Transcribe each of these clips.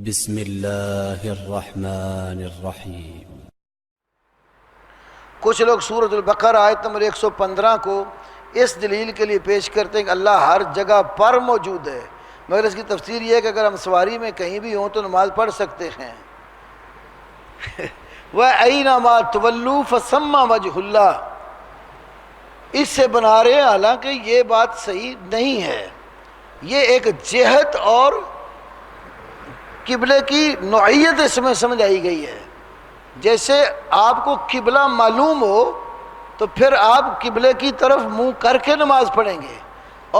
بسم اللہ الرحمن الرحیم۔ کچھ لوگ سورۃ البقرہ آیت نمبر 115 کو اس دلیل کے لیے پیش کرتے ہیں کہ اللہ ہر جگہ پر موجود ہے، مگر اس کی تفسیر یہ ہے کہ اگر ہم سواری میں کہیں بھی ہوں تو نماز پڑھ سکتے ہیں۔ وَأَيْنَمَا تُوَلُّوا فَثَمَّ وَجْهُ اللَّهِ، اس سے بنا رہے ہیں، حالانکہ یہ بات صحیح نہیں ہے۔ یہ ایک جہت اور قبلے کی نوعیت اس میں سمجھ آئی گئی ہے۔ جیسے آپ کو قبلہ معلوم ہو تو پھر آپ قبلے کی طرف منہ کر کے نماز پڑھیں گے،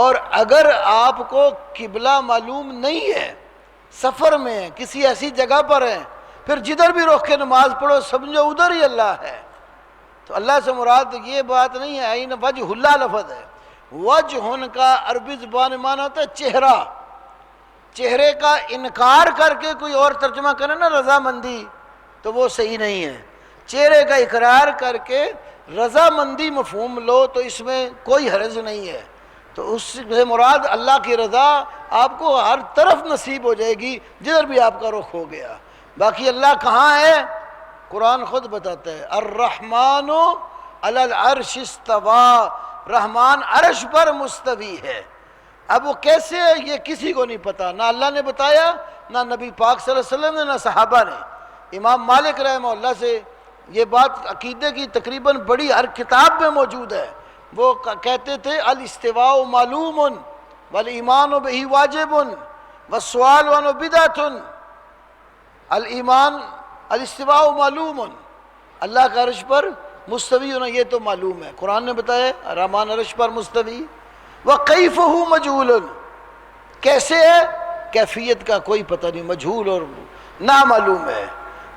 اور اگر آپ کو قبلہ معلوم نہیں ہے، سفر میں ہیں، کسی ایسی جگہ پر ہیں، پھر جدھر بھی رخ کے نماز پڑھو سمجھو ادھر ہی اللہ ہے۔ تو اللہ سے مراد یہ بات نہیں ہے۔ عین وجہ اللہ لفظ ہے۔ وجہ کا عربی زبان میں معنی ہوتا ہے چہرہ۔ چہرے کا انکار کر کے کوئی اور ترجمہ کرے نا رضامندی، تو وہ صحیح نہیں ہے۔ چہرے کا اقرار کر کے رضامندی مفہوم لو تو اس میں کوئی حرج نہیں ہے۔ تو اس سے مراد اللہ کی رضا آپ کو ہر طرف نصیب ہو جائے گی جدھر بھی آپ کا رخ ہو گیا۔ باقی اللہ کہاں ہے؟ قرآن خود بتاتا ہے، الرحمن علی العرش استویٰ، رحمان عرش پر مستوی ہے۔ اب وہ کیسے ہے یہ کسی کو نہیں پتا، نہ اللہ نے بتایا، نہ نبی پاک صلی اللہ علیہ وسلم نے، نہ صحابہ نے۔ امام مالک رحمہ اللہ سے یہ بات عقیدے کی تقریباً بڑی ہر کتاب میں موجود ہے۔ وہ کہتے تھے الاستواء معلوم والایمان بہ واجب والسؤال عنہ بدعۃ۔ الایمان الاستواء معلوم، اللہ کا عرش پر مستوی ہونا یہ تو معلوم ہے، قرآن نے بتایا رحمان عرش پر مستوی۔ وَكَيْفُهُ مَجْهُولٌ، کیسے ہے کیفیت کا کوئی پتہ نہیں، مجہول اور نامعلوم ہے۔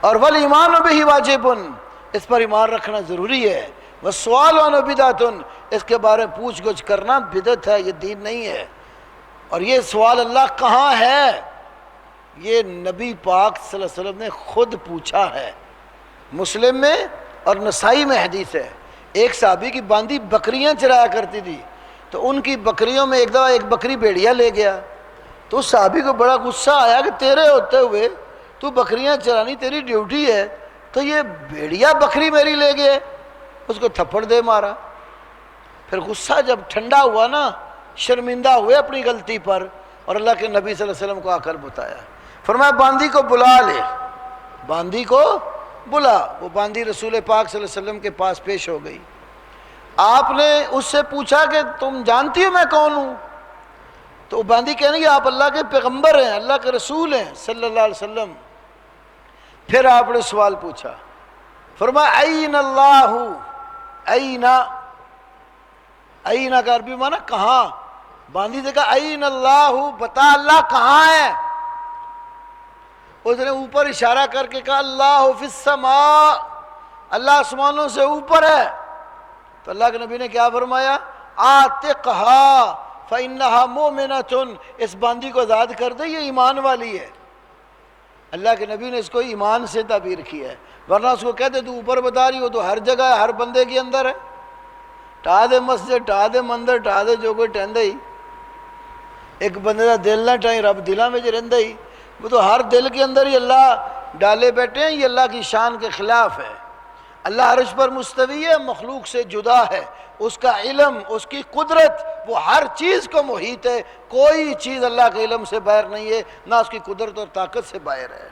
اور وَالْإِيمَانُ بِهِ وَاجِبٌ، اس پر ایمان رکھنا ضروری ہے۔ وَالسُّؤَالُ عَنْهُ بِدْعَةٌ، اس کے بارے میں پوچھ گچھ کرنا بدعت ہے، یہ دین نہیں ہے۔ اور یہ سوال اللہ کہاں ہے؟ یہ نبی پاک صلی اللہ علیہ وسلم نے خود پوچھا ہے۔ مسلم میں اور نسائی میں حدیث ہے، ایک صحابی کی باندھی بکریاں چرایا کرتی تھی، تو ان کی بکریوں میں ایک دفعہ ایک بکری بھیڑیا لے گیا، تو اس صحابی کو بڑا غصہ آیا کہ تیرے ہوتے ہوئے تو بکریاں چرانی تیری ڈیوٹی ہے، تو یہ بھیڑیا بکری میری لے گئے۔ اس کو تھپڑ دے مارا۔ پھر غصہ جب ٹھنڈا ہوا نا، شرمندہ ہوئے اپنی غلطی پر، اور اللہ کے نبی صلی اللہ علیہ وسلم کو آ کر بتایا، فرمایا باندھی کو بلا لے، باندھی کو بلا۔ وہ باندھی رسول پاک صلی اللہ علیہ وسلم کے پاس پیش ہو گئی۔ آپ نے اس سے پوچھا کہ تم جانتی ہو میں کون ہوں؟ تو وہ باندھی کہنے کہ آپ اللہ کے پیغمبر ہیں، اللہ کے رسول ہیں صلی اللہ علیہ وسلم۔ پھر آپ نے سوال پوچھا، فرمایا این اللہ، این، این کا عربی معنی کہاں؟ باندھی سے کہا این اللہ، بتا اللہ کہاں ہے؟ اس نے اوپر اشارہ کر کے کہا اللہ فی السماء، اللہ آسمانوں سے اوپر ہے۔ تو اللہ کے نبی نے کیا فرمایا؟ آتقہا فإنہا مؤمنۃ، اس باندھی کو آزاد کر دے، یہ ایمان والی ہے۔ اللہ کے نبی نے اس کو ایمان سے تعبیر کیا ہے، ورنہ اس کو کہتے تو اوپر بتا رہی ہو تو ہر جگہ ہے، ہر بندے کے اندر ہے۔ ٹھا دے مسجد، ٹھا دے مندر، ٹھا دے جو کوئی ٹہندے ہی، ایک بندے کا دل نہ ٹھائیں رب دلاں میں جو رہندے ہی، وہ تو ہر دل کے اندر ہی اللہ ڈالے بیٹھے ہیں۔ یہ اللہ کی شان کے خلاف ہے۔ اللہ عرش پر مستوی ہے، مخلوق سے جدا ہے، اس کا علم، اس کی قدرت، وہ ہر چیز کو محیط ہے، کوئی چیز اللہ کے علم سے باہر نہیں ہے، نہ اس کی قدرت اور طاقت سے باہر ہے۔